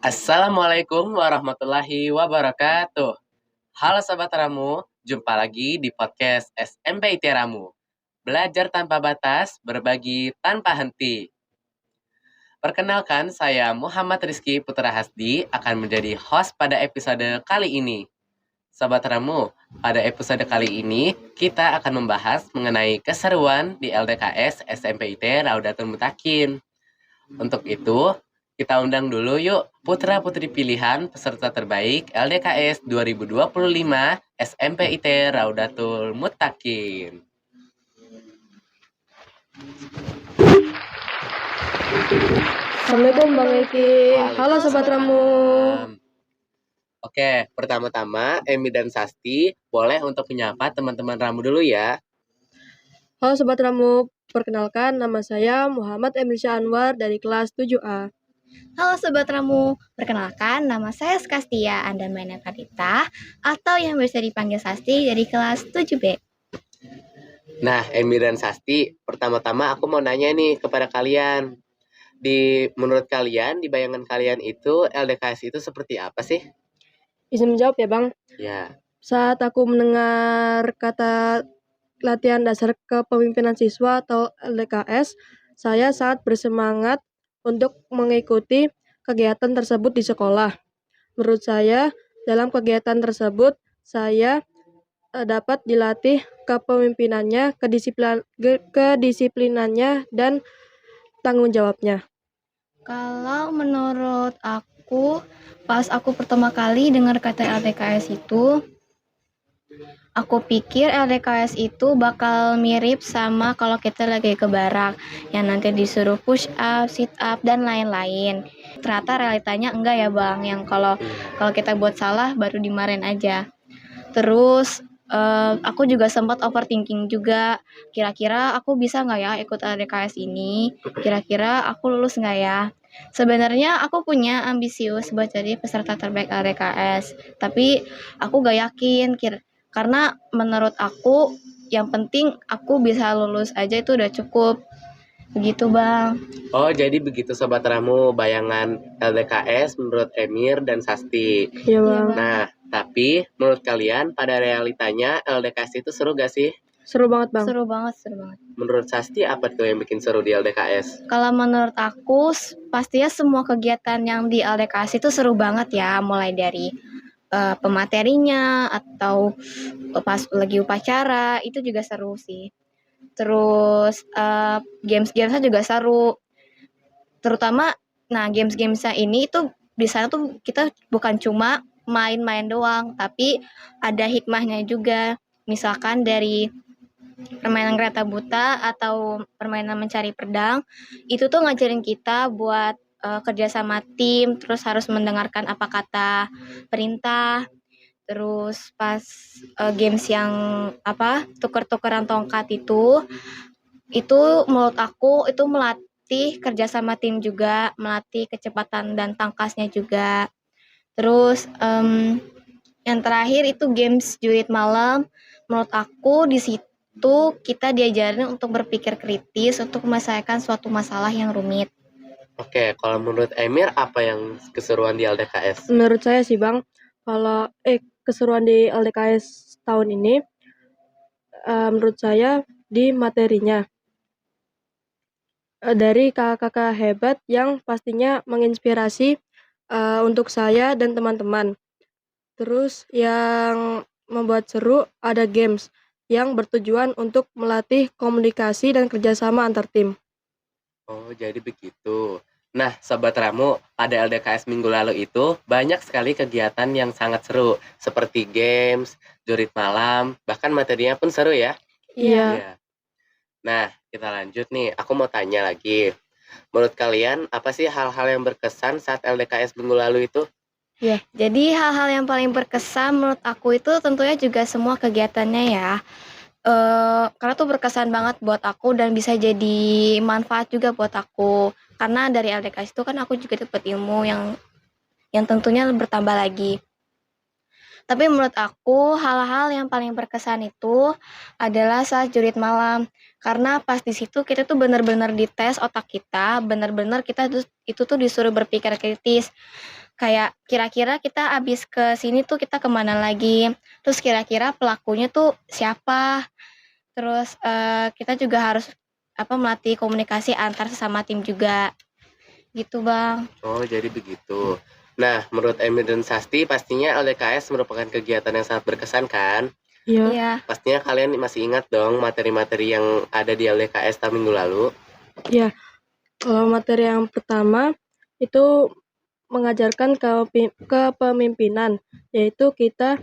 Assalamualaikum warahmatullahi wabarakatuh. Halo Sobat Ramu, jumpa lagi di podcast SMPIT Ramu. Belajar tanpa batas, berbagi tanpa henti. Perkenalkan, saya Muhammad Rizky Putra Hasdi akan menjadi host pada episode kali ini. Sobat Ramu, pada episode kali ini kita akan membahas mengenai keseruan di LDKS SMPIT Raudatul Mutakin. Untuk itu, kita undang dulu yuk putra-putri pilihan peserta terbaik LDKS 2025 SMPIT Raudatul Mutakin. Assalamualaikum Bang Eki. Halo Sobat Ramu. Oke, pertama-tama Emi dan Sasti boleh untuk menyapa teman-teman Ramu dulu ya. Halo Sobat Ramu, perkenalkan nama saya Muhammad Emrisya Anwar dari kelas 7A. Halo Sobat Ramu, perkenalkan nama saya Skastia Andamayana Kadita atau yang biasa dipanggil Sasti dari kelas 7B. Nah, Emi dan Sasti, pertama-tama aku mau nanya nih kepada kalian. Menurut kalian, di bayangan kalian itu LDKS itu seperti apa sih? Izin menjawab ya Bang. Ya. Saat aku mendengar kata latihan dasar kepemimpinan siswa atau LDKS, saya sangat bersemangat untuk mengikuti kegiatan tersebut di sekolah. Menurut saya, dalam kegiatan tersebut, saya dapat dilatih kepemimpinannya, kedisiplinannya, dan tanggung jawabnya. Kalau menurut aku, pas aku pertama kali dengar kata LDKS itu, aku pikir LDKS itu bakal mirip sama kalau kita lagi ke barak, yang nanti disuruh push up, sit up, dan lain-lain. Ternyata realitanya enggak ya Bang, yang kalau kita buat salah baru dimarahin aja. Terus aku juga sempat overthinking juga, kira-kira aku bisa nggak ya ikut LDKS ini, kira-kira aku lulus nggak ya. Sebenarnya aku punya ambisius buat jadi peserta terbaik LDKS, tapi aku gak yakin karena menurut aku yang penting aku bisa lulus aja itu udah cukup. Begitu Bang. Oh, jadi begitu Sobat Ramu bayangan LDKS menurut Emir dan Sasti. Iya Bang. Nah, tapi menurut kalian pada realitanya LDKS itu seru gak sih? Seru banget Bang. Seru banget. Menurut Sasti apa tuh yang bikin seru di LDKS? Kalau menurut aku, pastinya semua kegiatan yang di LDKS itu seru banget ya, mulai dari pematerinya atau pas lagi upacara, itu juga seru sih. Terus games-gamesnya juga seru. Terutama, games-gamesnya ini tuh di sana tuh kita bukan cuma main-main doang, tapi ada hikmahnya juga. Misalkan dari permainan kereta buta atau permainan mencari pedang, itu tuh ngajarin kita buat kerja sama tim, terus harus mendengarkan apa kata perintah. Terus pas games yang tuker-tukeran tongkat itu menurut aku itu melatih kerja sama tim juga, melatih kecepatan dan tangkasnya juga. Terus yang terakhir itu games jurit malam, menurut aku di situ kita diajarin untuk berpikir kritis untuk menyelesaikan suatu masalah yang rumit. Oke, kalau menurut Emir apa yang keseruan di LDKS? Menurut saya sih Bang, kalau keseruan di LDKS tahun ini, menurut saya di materinya. Dari kakak-kakak hebat yang pastinya menginspirasi untuk saya dan teman-teman. Terus yang membuat seru ada games yang bertujuan untuk melatih komunikasi dan kerjasama antar tim. Oh, jadi begitu. Nah, Sobat Ramu, pada LDKS minggu lalu itu banyak sekali kegiatan yang sangat seru, seperti games, jurit malam, bahkan materinya pun seru ya. Iya. Nah, kita lanjut nih. Aku mau tanya lagi. Menurut kalian, apa sih hal-hal yang berkesan saat LDKS minggu lalu itu? Ya, jadi hal-hal yang paling berkesan menurut aku itu tentunya juga semua kegiatannya ya. Karena tuh berkesan banget buat aku dan bisa jadi manfaat juga buat aku. Karena dari LDKS itu kan aku juga dapat ilmu yang tentunya bertambah lagi. Tapi menurut aku hal-hal yang paling berkesan itu adalah saat jurit malam. Karena pas di situ kita tuh bener-bener dites otak kita, bener-bener kita itu tuh disuruh berpikir kritis. Kayak kira-kira kita abis ke sini tuh kita kemana lagi? Terus kira-kira pelakunya tuh siapa? Terus kita juga harus melatih komunikasi antar sesama tim juga. Gitu, Bang. Oh, jadi begitu. Nah, menurut Emil dan Sasti, pastinya LDKS merupakan kegiatan yang sangat berkesan kan? Iya. Iya. Pastinya kalian masih ingat dong materi-materi yang ada di LDKS tahun minggu lalu? Iya. Kalau materi yang pertama itu mengajarkan kepemimpinan, yaitu kita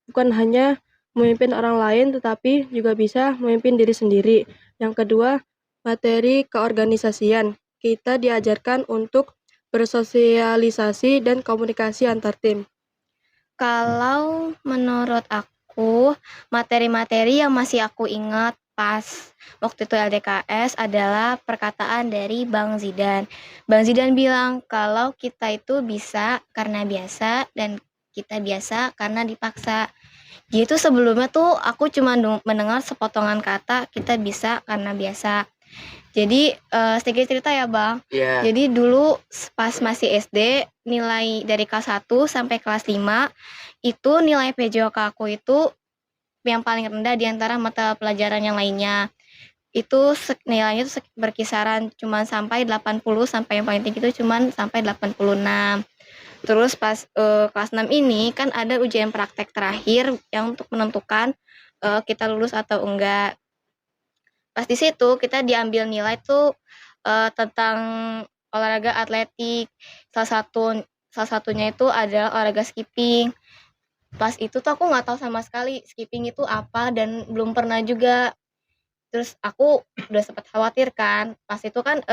bukan hanya memimpin orang lain tetapi juga bisa memimpin diri sendiri. Yang kedua, materi keorganisasian. Kita diajarkan untuk bersosialisasi dan komunikasi antar tim. Kalau menurut aku, materi-materi yang masih aku ingat pas waktu itu LDKS adalah perkataan dari Bang Zidan. Bang Zidan bilang kalau kita itu bisa karena biasa dan kita biasa karena dipaksa. Gitu sebelumnya tuh aku cuma mendengar sepotongan kata kita bisa karena biasa. Jadi sedikit cerita ya Bang. Iya. Jadi dulu pas masih SD nilai dari kelas 1 sampai kelas 5 itu nilai PJOK aku itu yang paling rendah di antara mata pelajaran yang lainnya. Itu nilainya tuh berkisaran cuman sampai 80 sampai yang paling tinggi itu cuman sampai 86. Terus pas kelas 6 ini kan ada ujian praktek terakhir yang untuk menentukan kita lulus atau enggak. Pas di situ kita diambil nilai tuh tentang olahraga atletik. Salah satunya itu adalah olahraga skipping. Pas itu tuh aku nggak tahu sama sekali skipping itu apa dan belum pernah juga. Terus aku udah sempat khawatir kan. Pas itu kan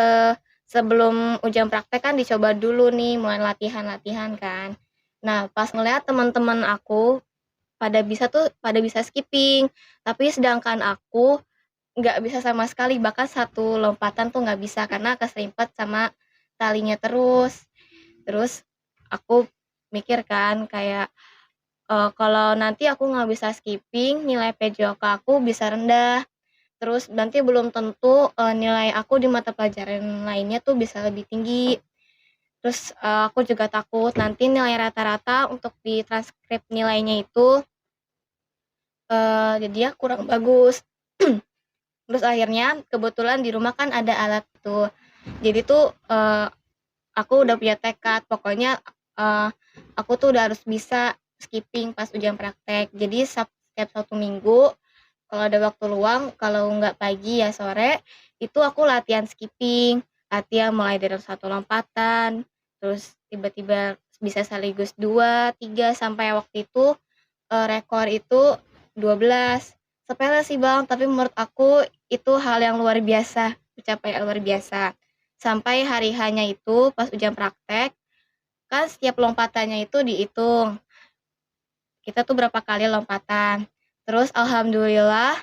sebelum ujian praktek kan dicoba dulu nih mulai latihan-latihan kan. Nah, pas ngeliat teman-teman aku pada bisa skipping, tapi sedangkan aku nggak bisa sama sekali, bahkan satu lompatan tuh nggak bisa karena keserimpet sama talinya terus. Terus aku mikir kan kayak kalau nanti aku nggak bisa skipping, nilai PJOK aku bisa rendah. Terus nanti belum tentu nilai aku di mata pelajaran lainnya tuh bisa lebih tinggi. Terus aku juga takut nanti nilai rata-rata untuk di transkrip nilainya itu jadinya kurang bagus. Terus akhirnya kebetulan di rumah kan ada alat tuh. Jadi tuh aku udah punya tekad, pokoknya aku tuh udah harus bisa skipping pas ujian praktek. Jadi setiap 1 minggu kalau ada waktu luang, kalau nggak pagi ya sore, itu aku latihan skipping. Latihan mulai dari 1 lompatan, terus tiba-tiba bisa sekaligus 2, 3, sampai waktu itu rekor itu 12. Sepele sih Bang, tapi menurut aku itu hal yang luar biasa, pencapaian luar biasa. Sampai hari H-nya itu pas ujian praktek, kan setiap lompatannya itu dihitung. Kita tuh berapa kali lompatan. Terus alhamdulillah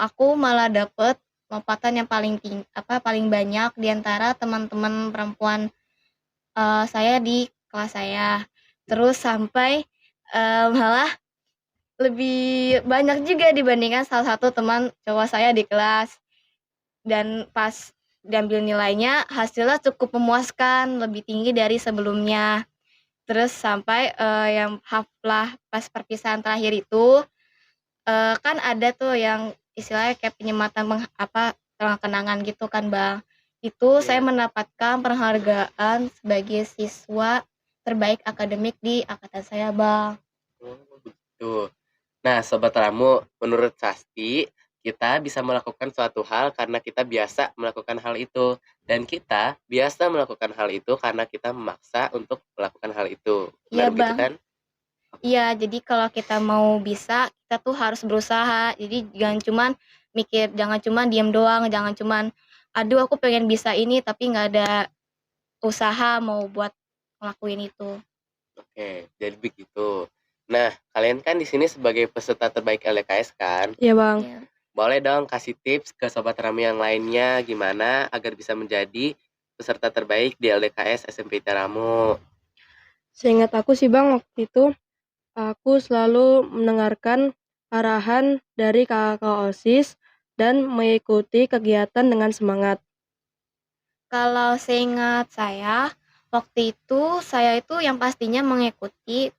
aku malah dapet lompatan yang paling banyak di antara teman-teman perempuan saya di kelas saya. Terus sampai malah lebih banyak juga dibandingkan salah satu teman cowok saya di kelas. Dan pas diambil nilainya hasilnya cukup memuaskan, lebih tinggi dari sebelumnya. Terus sampai yang haflah pas perpisahan terakhir itu kan ada tuh yang istilahnya kayak penyematan kenang-kenangan gitu kan Bang. Itu saya mendapatkan penghargaan sebagai siswa terbaik akademik di angkatan saya Bang. Oh, begitu. Nah, Sobat Ramu, menurut Sasti, kita bisa melakukan suatu hal karena kita biasa melakukan hal itu. Dan kita biasa melakukan hal itu karena kita memaksa untuk melakukan hal itu. Iya Benar begitu Bang. kan? Iya, jadi kalau kita mau bisa, kita tuh harus berusaha. Jadi jangan cuman diem doang, jangan cuman, aduh aku pengen bisa ini tapi nggak ada usaha mau buat ngelakuin itu. Oke, jadi begitu. Nah, kalian kan di sini sebagai peserta terbaik LDKS kan? Iya Bang. Iya. Boleh dong kasih tips ke Sobat Ramu yang lainnya gimana agar bisa menjadi peserta terbaik di LDKS SMP Teramu. Seingat aku sih Bang, waktu itu aku selalu mendengarkan arahan dari kakak OSIS dan mengikuti kegiatan dengan semangat. Kalau seingat saya, waktu itu saya itu yang pastinya mengikuti,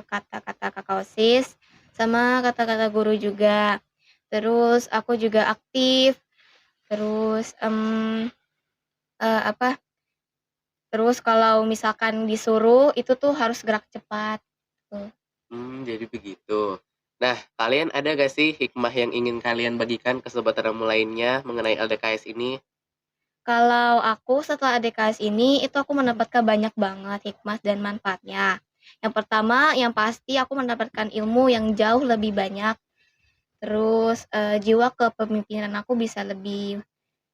kata-kata Kakak OSIS sama kata-kata guru juga. Terus aku juga aktif, terus, apa, terus kalau misalkan disuruh itu tuh harus gerak cepat, tuh. Jadi begitu. Nah, kalian ada gak sih hikmah yang ingin kalian bagikan ke sobat Ramu lainnya mengenai LDKS ini? Kalau aku setelah ADKS ini, itu aku mendapatkan banyak banget hikmah dan manfaatnya. Yang pertama, yang pasti aku mendapatkan ilmu yang jauh lebih banyak. Terus, jiwa kepemimpinan aku bisa lebih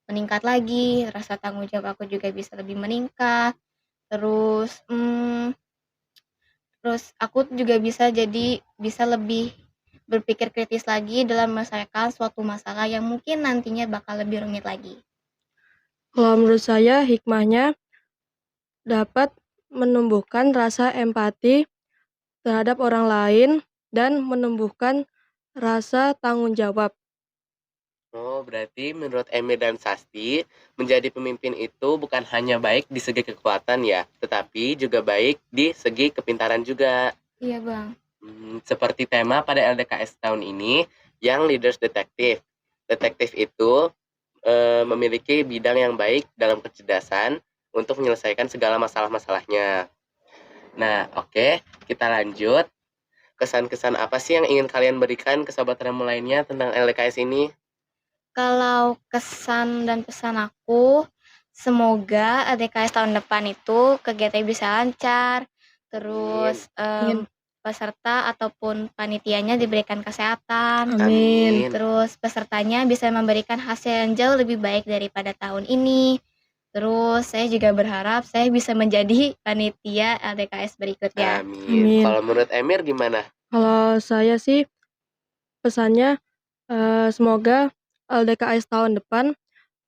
meningkat lagi, rasa tanggung jawab aku juga bisa lebih meningkat. Terus, terus aku juga bisa lebih berpikir kritis lagi dalam menyelesaikan suatu masalah yang mungkin nantinya bakal lebih rumit lagi. Kalau menurut saya hikmahnya dapat menumbuhkan rasa empati terhadap orang lain dan menumbuhkan rasa tanggung jawab. Oh, berarti menurut Emir dan Sasti, menjadi pemimpin itu bukan hanya baik di segi kekuatan ya, tetapi juga baik di segi kepintaran juga. Iya, Bang. Seperti tema pada LDKS tahun ini, yang Leaders Detektif. Detektif itu memiliki bidang yang baik dalam kecerdasan untuk menyelesaikan segala masalah-masalahnya. Nah, oke, kita lanjut. Kesan-kesan apa sih yang ingin kalian berikan ke sobat Ramu lainnya tentang LDKS ini? Kalau kesan dan pesan aku, semoga ADKS tahun depan itu kegiatannya bisa lancar, terus, Amin. peserta ataupun panitianya diberikan kesehatan, Amin. terus pesertanya bisa memberikan hasil yang jauh lebih baik daripada tahun ini. Terus saya juga berharap saya bisa menjadi panitia LDKS berikutnya. Amin. Amin. Kalau menurut Emir gimana? Kalau saya sih pesannya, semoga LDKS tahun depan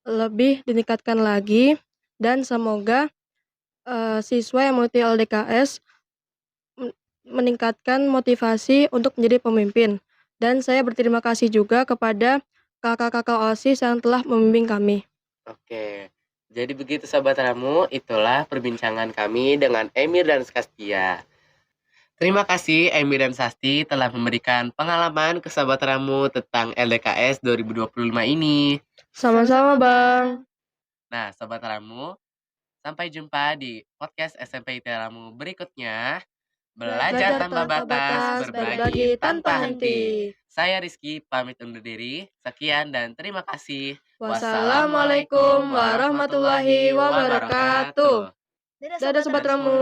lebih ditingkatkan lagi dan semoga, siswa yang mengikuti LDKS meningkatkan motivasi untuk menjadi pemimpin. Dan saya berterima kasih juga kepada kakak-kakak OSIS yang telah membimbing kami. Oke. Jadi begitu sobat Ramu, itulah perbincangan kami dengan Emir dan Skastia. Terima kasih Emir dan Sasti telah memberikan pengalaman ke sobat Ramu tentang LDKS 2025 ini. Sama-sama, Bang. Nah, sobat Ramu, sampai jumpa di podcast SMP IT Ramu berikutnya. Belajar tanpa batas, berbagi tanpa henti. Saya Rizky, pamit undur diri. Sekian dan terima kasih. Wassalamualaikum warahmatullahi wabarakatuh. Dadah Dadah Sobat Ramu.